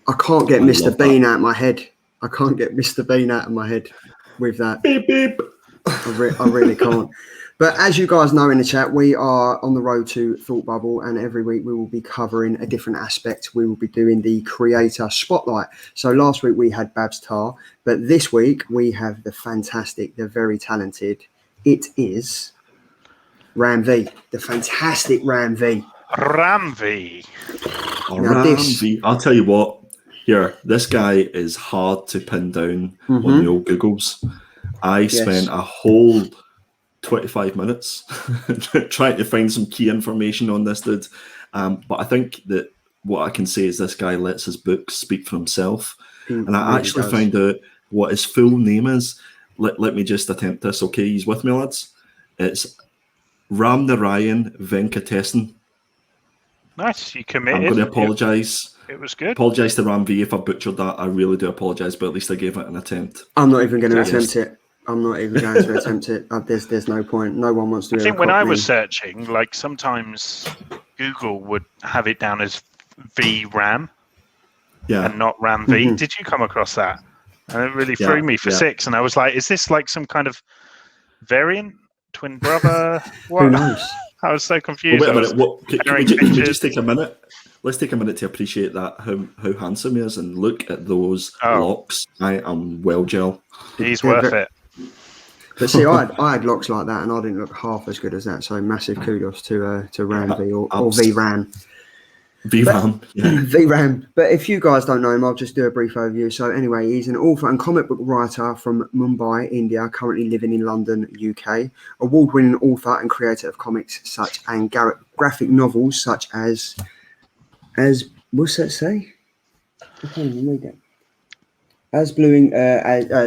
I can't get Mr. Bean out of my head. I can't get Mr. Bean out of my head with that. Beep, beep. I really can't. But as you guys know in the chat, we are on the road to Thought Bubble, and every week we will be covering a different aspect. We will be doing the creator spotlight. So last week we had Babs Tarr, but this week we have the fantastic, the very talented. It is Ram V, the fantastic Ram V. Ram V. Ram V. I'll tell you what. Here, this guy is hard to pin down on the old Googles. I spent a whole 25 minutes trying to find some key information on this dude. But I think that what I can say is this guy lets his books speak for himself. And I actually found out what his full name is. Let me just attempt this, okay? He's with me, lads. It's Ram Narayan Venkatesan. Nice, you committed. I'm going to apologise. It was good. Apologise to Ram V if I butchered that. I really do apologise, but at least I gave it an attempt. I'm not even going to attempt it. I'm not even going to attempt it. There's no point. No one wants to. I think when I was searching, like sometimes Google would have it down as VRAM, and not Ram V. Did you come across that? And it really threw me for 6. And I was like, is this like some kind of variant, twin brother? What? Who knows? I was so confused. Well, wait a minute. Can we just take a minute? Let's take a minute to appreciate that how handsome he is and look at those locks. I am well gel. He's worth it. But see, I had locks like that, and I didn't look half as good as that. So massive kudos to Ram V or VRAM. VRAM, VRAM. But if you guys don't know him, I'll just do a brief overview. So anyway, he's an author and comic book writer from Mumbai, India, currently living in London, UK. Award-winning author and creator of comics and graphic novels such as what's that say? I can't even read it.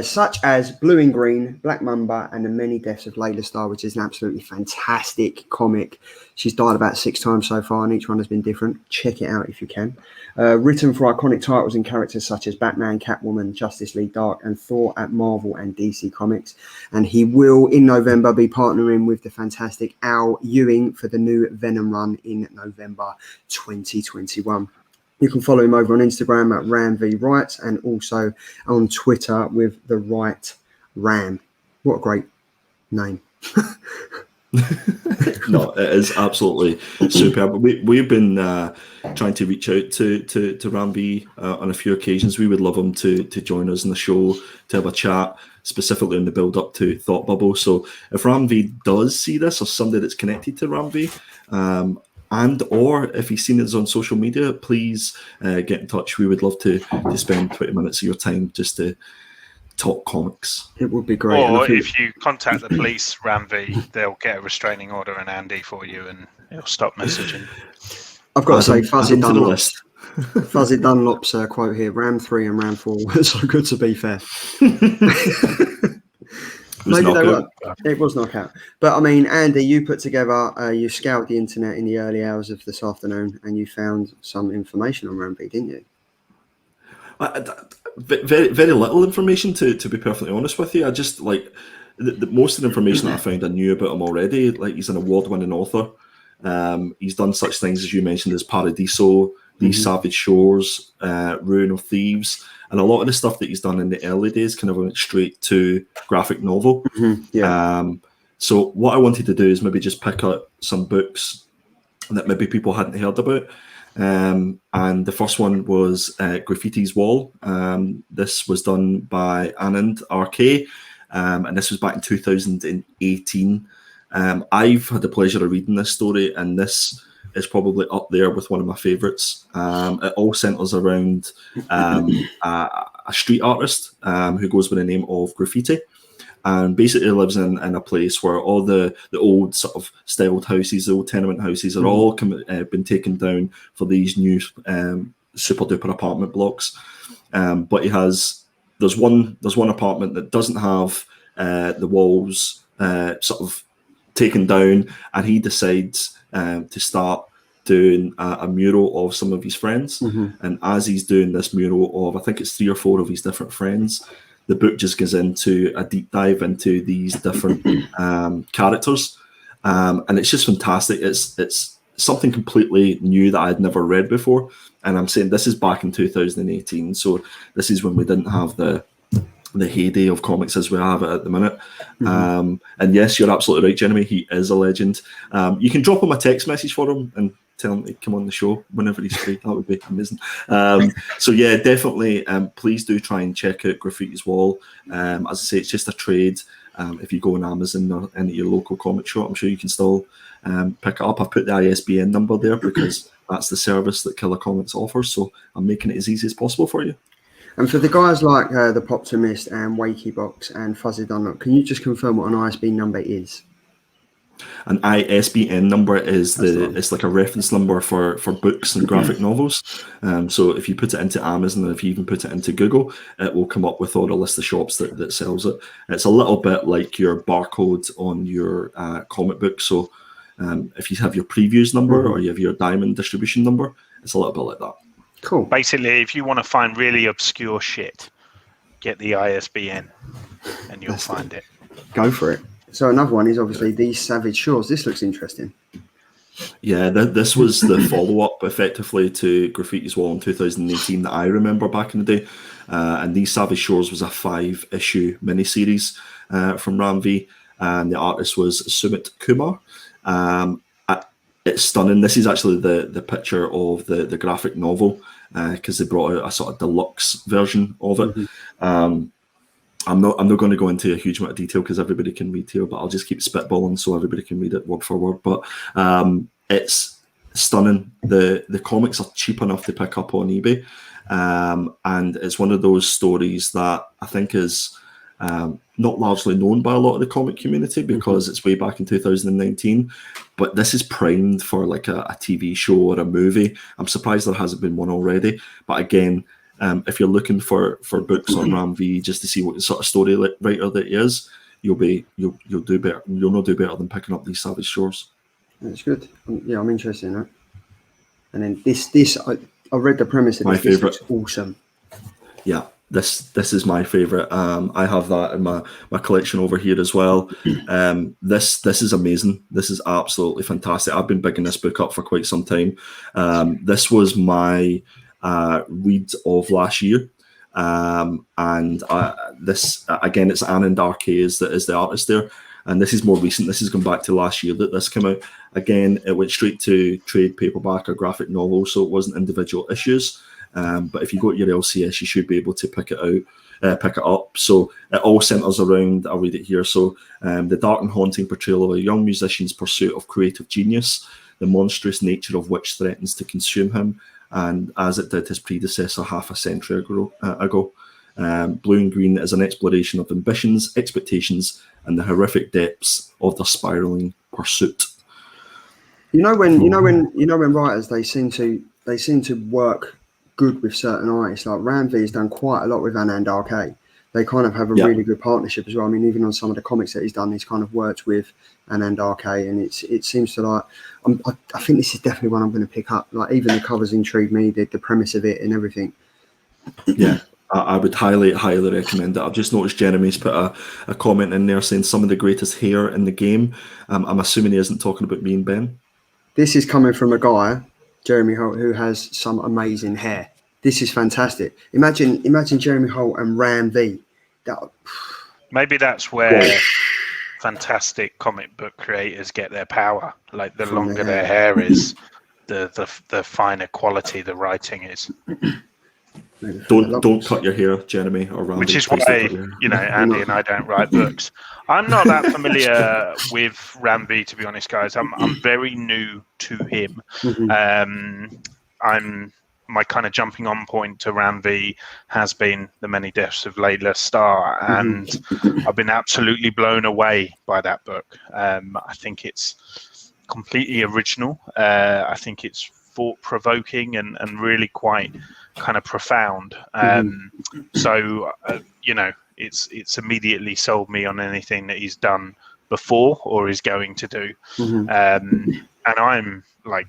Such as Blue and Green, Black Mamba, and The Many Deaths of Layla Starr, which is an absolutely fantastic comic. She's died about 6 times so far, and each one has been different. Check it out if you can. Written for iconic titles and characters such as Batman, Catwoman, Justice League Dark, and Thor at Marvel and DC Comics. And he will, in November, be partnering with the fantastic Al Ewing for the new Venom run in November 2021. You can follow him over on Instagram at RamVWrites and also on Twitter with the Right Ram. What a great name. No, it is absolutely superb. We've been trying to reach out to Ram V on a few occasions. We would love him to join us in the show, to have a chat, specifically in the build up to Thought Bubble. So if Ram V does see this, or somebody that's connected to Ram V, and or if he's seen us on social media, please get in touch. We would love to spend 20 minutes of your time just to talk comics. It would be great. Or if you contact the police, Ram V, they'll get a restraining order and Andy for you, and it'll stop messaging. I've got to say, Fuzzy Dunlop's quote here: Ram 3 and Ram 4 were so good to be fair. Maybe they were. It was knockout. But I mean, Andy, you put together, you scoured the internet in the early hours of this afternoon, and you found some information on Ram V, didn't you? Very, very little information, to be perfectly honest with you. I just like the most of the information that I found I knew about him already. Like, he's an award-winning author. He's done such things as you mentioned as Paradiso, These Savage Shores, Ruin of Thieves, and a lot of the stuff that he's done in the early days kind of went straight to graphic novel. So what I wanted to do is maybe just pick up some books that maybe people hadn't heard about. And the first one was Graffiti's Wall. This was done by Anand RK, and this was back in 2018. I've had the pleasure of reading this story, and this is probably up there with one of my favourites. It all centres around a street artist who goes by the name of Graffiti, and basically lives in a place where all the old sort of styled houses, the old tenement houses, are all been taken down for these new super duper apartment blocks. But there's one apartment that doesn't have the walls sort of taken down, and he decides to start doing a mural of some of his friends. And as he's doing this mural of, I think it's 3 or 4 of his different friends, the book just goes into a deep dive into these different characters, and it's just fantastic. It's something completely new that I'd never read before. And I'm saying this is back in 2018, so this is when we didn't have the heyday of comics as we have it at the minute. And yes, you're absolutely right, Jeremy. He is a legend. You can drop him a text message for him and tell him to come on the show whenever he's free. That would be amazing. So yeah, definitely. Please do try and check out Graffiti's Wall. As I say, it's just a trade. If you go on Amazon or any of your local comic shop, I'm sure you can still pick it up. I've put the ISBN number there because that's the service that Killer Comics offers. So I'm making it as easy as possible for you. And for the guys like the Poptimist and Wakeybox and Fuzzy Dunlop, can you just confirm what an ISBN number is? An ISBN number is it's like a reference number for books and graphic novels. So if you put it into Amazon, or if you even put it into Google, it will come up with all the list of shops that sells it. It's a little bit like your barcode on your comic book. So if you have your previews number or you have your diamond distribution number, it's a little bit like that. Cool. Basically, if you want to find really obscure shit, get the ISBN and you'll find it. Go for it. So another one is obviously These Savage Shores. This looks interesting. Yeah, this was the follow-up effectively to Graffiti's Wall in 2018 that I remember back in the day. And These Savage Shores was a 5-issue miniseries from Ram V, and the artist was Sumit Kumar. It's stunning. This is actually the picture of the graphic novel because they brought out a sort of deluxe version of it. I'm not going to go into a huge amount of detail because everybody can read here, but I'll just keep spitballing so everybody can read it word for word. But it's stunning. The comics are cheap enough to pick up on eBay, and it's one of those stories that I think is not largely known by a lot of the comic community because it's way back in 2019. But this is primed for like a TV show or a movie. I'm surprised there hasn't been one already. But again, if you're looking for books on Ram V just to see what sort of story writer that he is, you'll do better. You'll not do better than picking up These Savage Shores. That's good. Yeah, I'm interested in that. And then this I read the premise of my this. favorite. This looks awesome. Yeah, this is my favorite. I have that in my collection over here as well. This is amazing. This is absolutely fantastic. I've been bigging this book up for quite some time. This was my read of last year, and this again, it's Anand R.K. is the artist there, and this is more recent. This is going back to last year that this came out. Again, it went straight to trade paperback or graphic novel, so it wasn't individual issues. But if you go to your LCS, you should be able to pick it up. So it all centers around, I'll read it here. So the dark and haunting portrayal of a young musician's pursuit of creative genius, the monstrous nature of which threatens to consume him, and as it did his predecessor half a century ago. Blue and Green is an exploration of ambitions, expectations, and the horrific depths of the spiraling pursuit. You know when writers they seem to work good with certain artists. Like Ram V has done quite a lot with Anand R.K. They kind of have a really good partnership as well. I mean, even on some of the comics that he's done, he's kind of worked with Anand R.K. and it seems to like. I think this is definitely one I'm going to pick up. Like even the covers intrigue me, the premise of it and everything. Yeah, I would highly recommend it. I've just noticed Jeremy's put a comment in there saying some of the greatest hair in the game. I'm assuming he isn't talking about me and Ben. This is coming from a guy, Jeremy Holt, who has some amazing hair. This is fantastic. Imagine Jeremy Holt and Ram V. Maybe that's where fantastic comic book creators get their power. Like the longer their hair is, the finer quality the writing is. Don't cut your hair, Jeremy or Randy. Which is why Andy and I don't write books. I'm not that familiar with Ram V, to be honest, guys. I'm very new to him. My kind of jumping on point to Ram V has been The Many Deaths of Layla Starr, and I've been absolutely blown away by that book. I think it's completely original. I think it's thought-provoking and really quite kind of profound. So it's immediately sold me on anything that he's done before or is going to do. And I'm like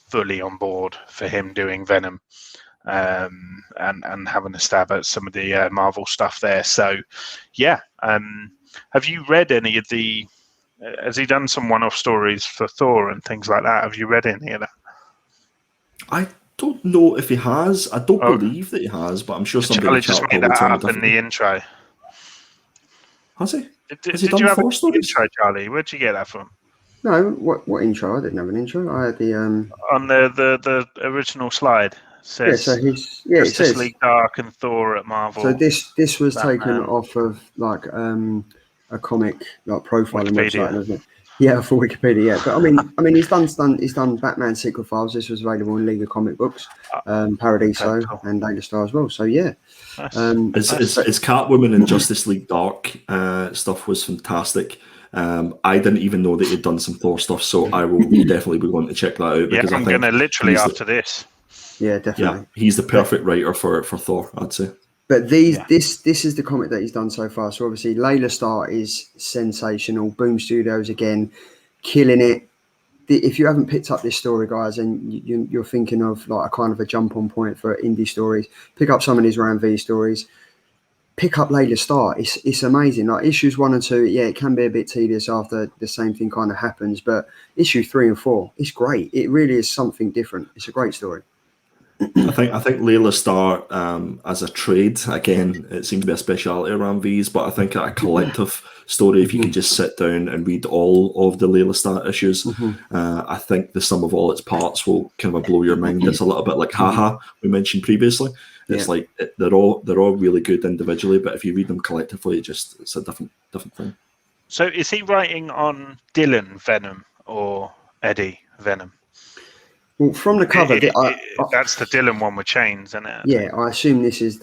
fully on board for him doing Venom and having a stab at some of the Marvel stuff there. So yeah. Have you read any of the Has he done some one-off stories for Thor and things like that? Have you read any of that? I don't know if he has. I don't believe that he has, but I'm sure somebody Charlie just made that up in the intro. Has he? Did you have an intro, Charlie? Where'd you get that from? No, what intro? I didn't have an intro. I had the on the original slide. Says, so it says League Dark and Thor at Marvel. So this was taken off of like a comic like profiling website, wasn't it? Yeah, for Wikipedia. Yeah, but I mean, he's done Batman Secret Files. This was available in League of Comic Books, Paradiso, and Daily Star as well. So yeah, his Catwoman and Justice League Dark stuff was fantastic. I didn't even know that he'd done some Thor stuff, so I will definitely be going to check that out. Because I'm going to literally after this. Yeah, definitely. Yeah, he's the perfect writer for Thor, I'd say. But this is the comic that he's done so far. So obviously, Layla Starr is sensational. Boom Studios again, killing it. If you haven't picked up this story, guys, and you're thinking of like a kind of a jump on point for indie stories, pick up some of these Ram V stories. Pick up Layla Starr. It's amazing. Like issues 1 and 2, yeah, it can be a bit tedious after the same thing kind of happens. But issue 3 and 4, it's great. It really is something different. It's a great story. I think Layla Starr as a trade, again, it seems to be a speciality around V's, but I think a collective story, if you can just sit down and read all of the Layla Starr issues, I think the sum of all its parts will kind of blow your mind. It's a little bit like Haha we mentioned previously. It's like they're all really good individually, but if you read them collectively, it's a different thing. So is he writing on Dylan Venom or Eddie Venom? Well, from the cover, that's the Dylan one with chains, isn't it? Yeah, I assume this is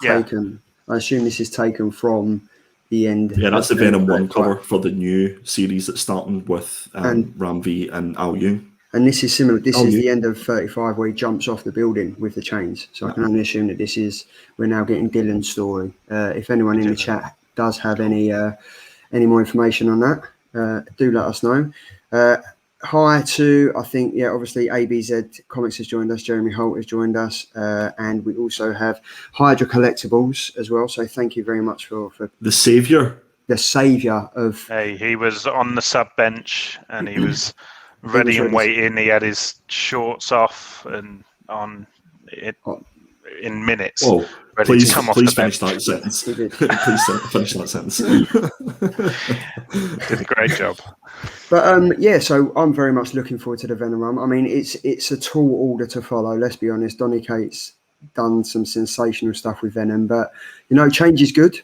taken. I assume this is taken from the end. Yeah, that's the Venom 1 cover for the new series that's starting with Ram V and Al Yung. And this is similar. This is the end of 35 where he jumps off the building with the chains. So I can only assume that we're now getting Dylan's story. If anyone in the chat does have any more information on that, do let us know. Hi to, I think, obviously ABZ Comics has joined us, Jeremy Holt has joined us, and we also have Hydra Collectibles as well. So thank you very much for the saviour of. Hey, he was on the sub bench and he was ready and waiting. He had his shorts off and on it in minutes. Oh, please finish that sentence. Please finish that sentence. Did a great job. But so I'm very much looking forward to the Venom run. I mean, it's a tall order to follow. Let's be honest. Donny Cates done some sensational stuff with Venom, but change is good.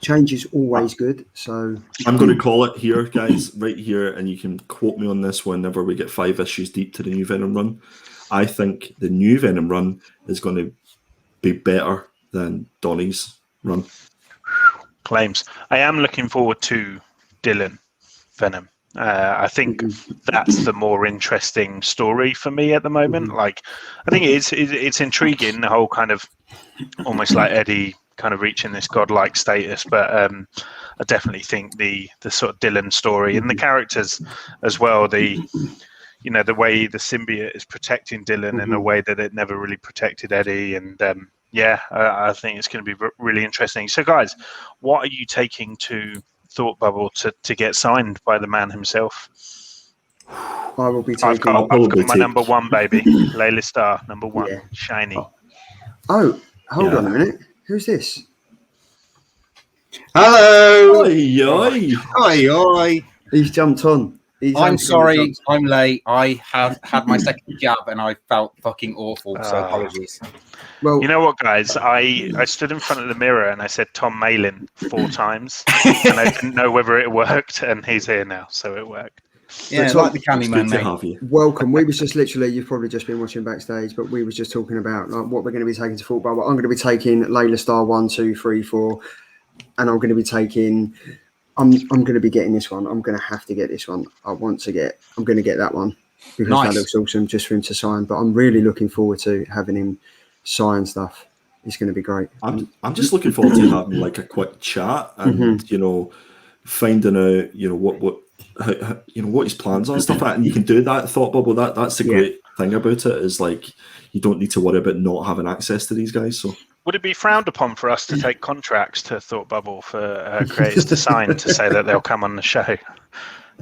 Change is always good. So I'm going to call it here, guys, right here, and you can quote me on this whenever we get 5 issues deep to the new Venom run. I think the new Venom run is going to be better than Donny's run. Claims. I am looking forward to Dylan Venom. I think that's the more interesting story for me at the moment. Like, I think it's intriguing, the whole kind of almost like Eddie kind of reaching this godlike status, but I definitely think the sort of Dylan story and the characters as well, the way the symbiote is protecting Dylan in a way that it never really protected Eddie, and I think it's going to be really interesting. So guys, what are you taking to Thought Bubble to get signed by the man himself? I will be taking. I've got my number 1, baby. Layla Starr, number 1, shiny. Oh, hold on a minute. Who's this? Hello. Hi. He's jumped on. I'm sorry, I'm late. I have had my second jab and I felt fucking awful, so apologies. Well, you know what, guys? I stood in front of the mirror and I said Tom Malin 4 times, and I didn't know whether it worked, and he's here now, so it worked. Yeah, Tom, like the Candyman, mate. Welcome. We was just literally, you've probably just been watching backstage, but we was just talking about what we're going to be taking to Thought Bubble. I'm going to be taking Layla Starr 1, 2, 3, 4, and I'm going to be taking. I'm going to be getting this one. I'm going to have to get this one. I'm going to get that one because that looks awesome just for him to sign. But I'm really looking forward to having him sign stuff. It's going to be great. I'm just looking forward to having like a quick chat and finding out what his plans are and stuff like that. And you can do that at Thought Bubble. That's the great thing about it is like you don't need to worry about not having access to these guys. So. Would it be frowned upon for us to take contracts to Thought Bubble for creators to sign to say that they'll come on the show?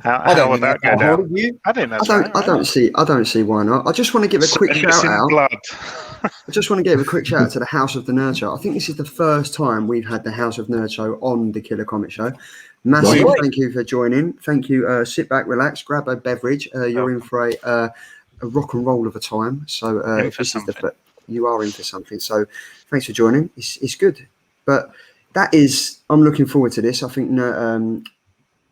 How would that go down? I think that's right. I don't see why not. I just want to give a quick shout out. Blood. I just want to give a quick shout out to the House of the Nerd Show. I think this is the first time we've had the House of Nerd Show on the Killer Comic Show. Massive thank you for joining. Thank you. Sit back, relax, grab a beverage. You're in for a rock and roll of a time. So you are in for something. So thanks for joining. It's good. But I'm looking forward to this. I think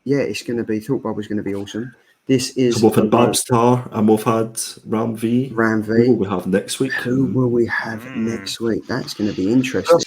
it's going to be. Thought Bob was going to be awesome. This is. So we've had Babstar and we've had Ram V. Who will we have next week? Who will we have next week? That's going to be interesting.